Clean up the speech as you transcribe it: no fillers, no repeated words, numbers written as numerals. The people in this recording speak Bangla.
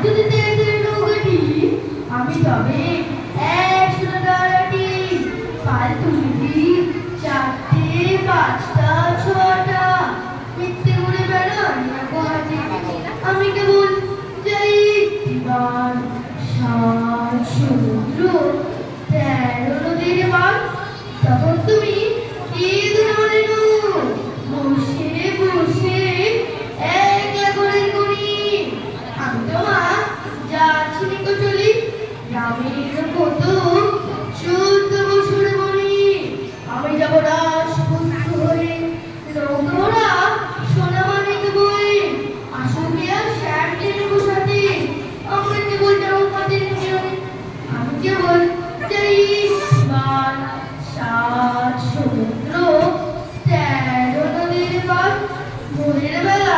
যদি তেড়ে নৌকাটি আমি তবে একশো টাকাটি পাল তুলিটি চারটে পাঁচটা ছটা মিথ্যে করে বেড়ান হাতে আমি কেবল যাই দিবার সাত সমুদ্র 13 নদীর পার তখন তুমি কি ধরে বসে বসে একলা করে করি আমি তোমা যাচ্ছি নিকো চলি গ্রামের কত 14 বছর বলি আমি যাব রাজপুত্র হয়ে নৌকোরা সোনা মানিক বই আসলে আর শ্যামকে নেবো সাথে আমরা কেবল নৌকাদের নিয়মে আমি কেবল যাই বার সাত সমুদ্র 13 নদীর পার ভোরের বেলা